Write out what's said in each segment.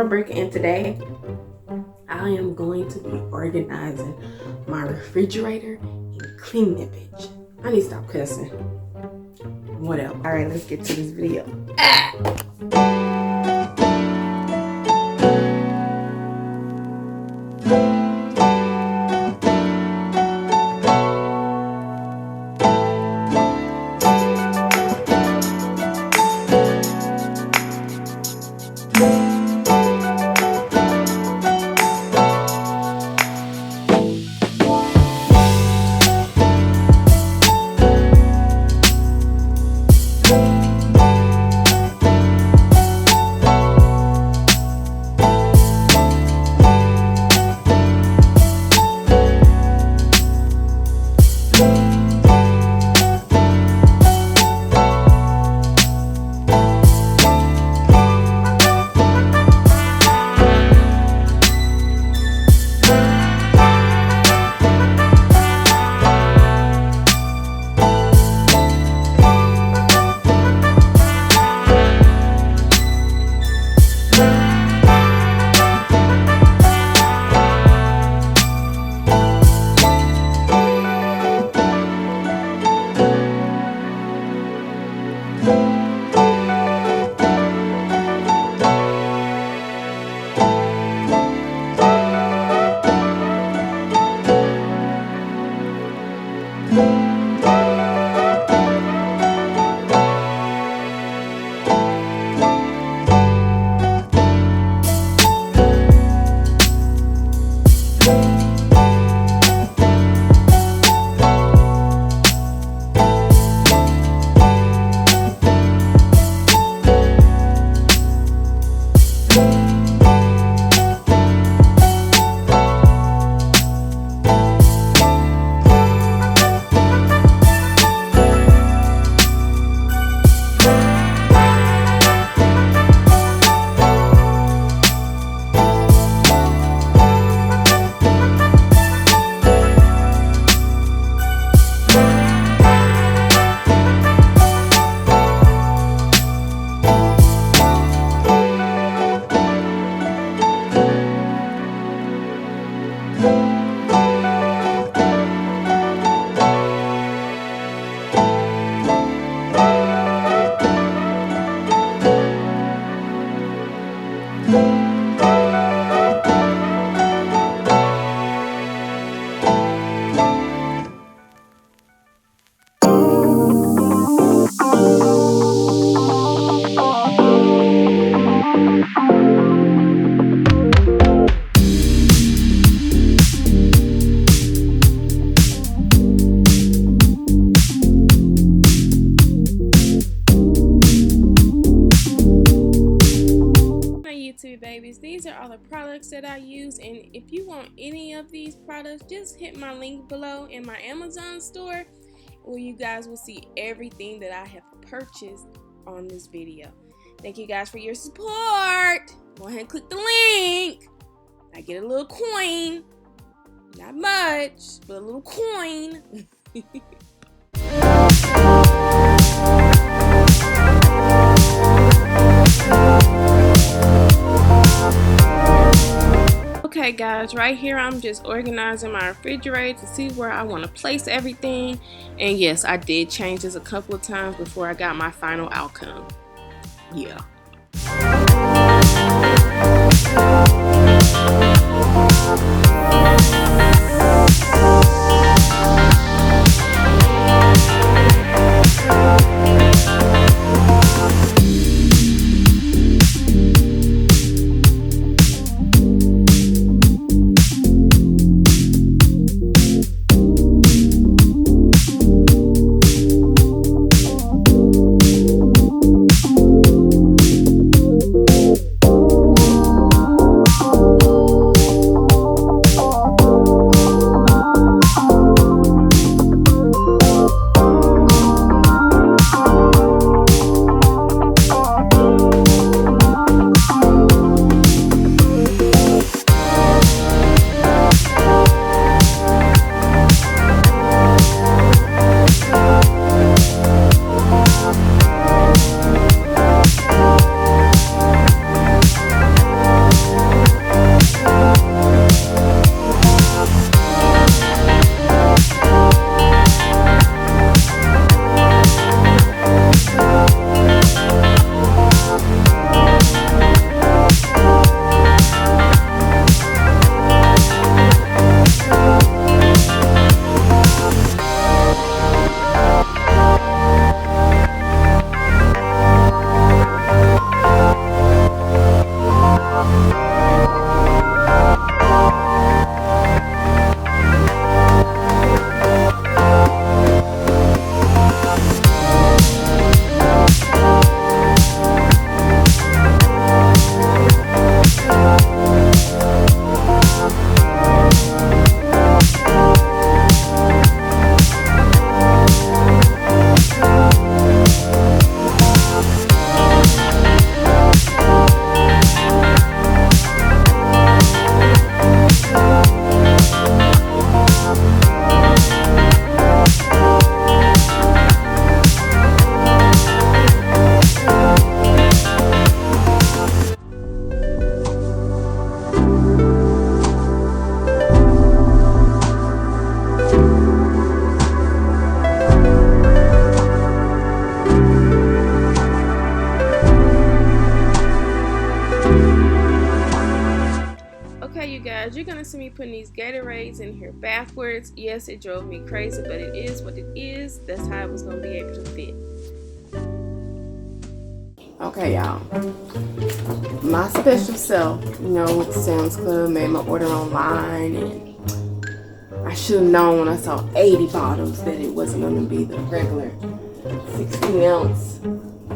your Breika, and today I am going to be organizing my refrigerator and cleaning that bitch. I need to stop cussing. Whatever. Alright, let's get to this video. Babies, these are all the products that I use, and if you want any of these products, just hit my link below in my Amazon store where you guys will see everything that I have purchased on this video. Thank you guys for your support. Go ahead and click the link. I get a little coin, not much, but a little coin. Okay guys, right here I'm just organizing my refrigerator to see where I want to place everything. And yes, I did change this a couple of times before I got my final outcome. Yeah. Okay, you guys, you're gonna see me putting these Gatorades in here backwards. Yes, it drove me crazy, but it is what it is. That's how I was gonna be able to fit. Okay, y'all. My special self, you know, with Sam's Club, made my order online, and I should have known when I saw 80 bottles that it wasn't gonna be the regular 16-ounce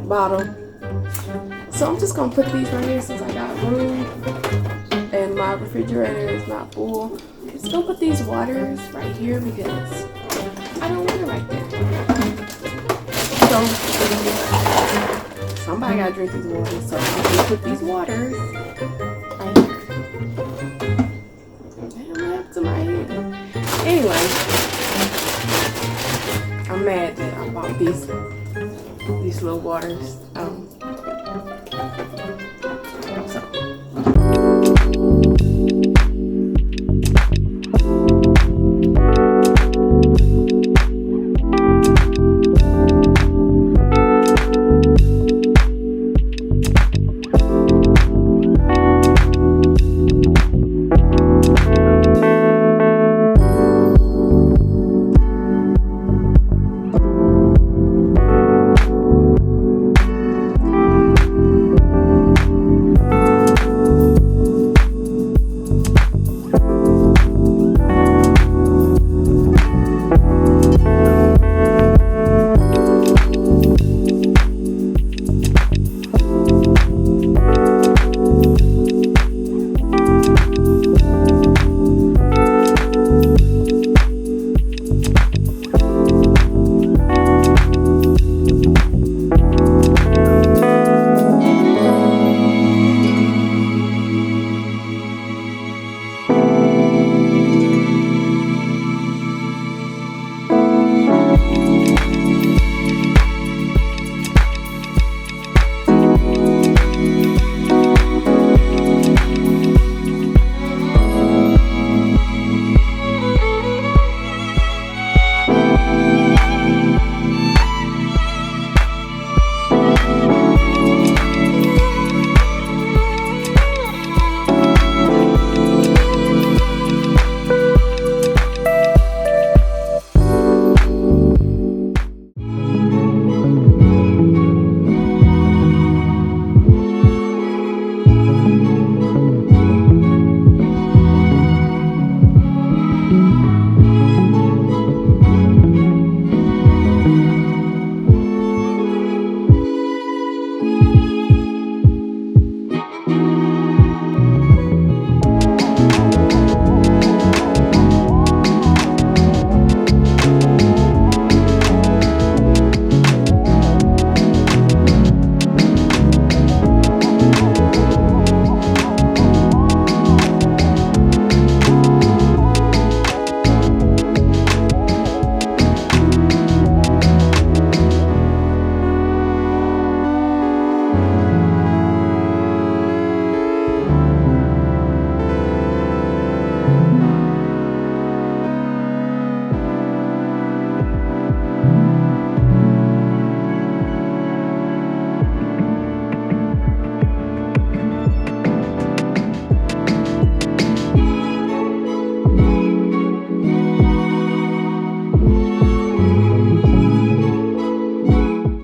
bottle. So I'm just gonna put these right here since I got room and my refrigerator is not full. I'm just gonna put these waters right here because I don't want it right there. So somebody gotta drink these waters, so I'm gonna put these waters right here. Damn, what happened to my head? Anyway, I'm mad that I bought these little waters.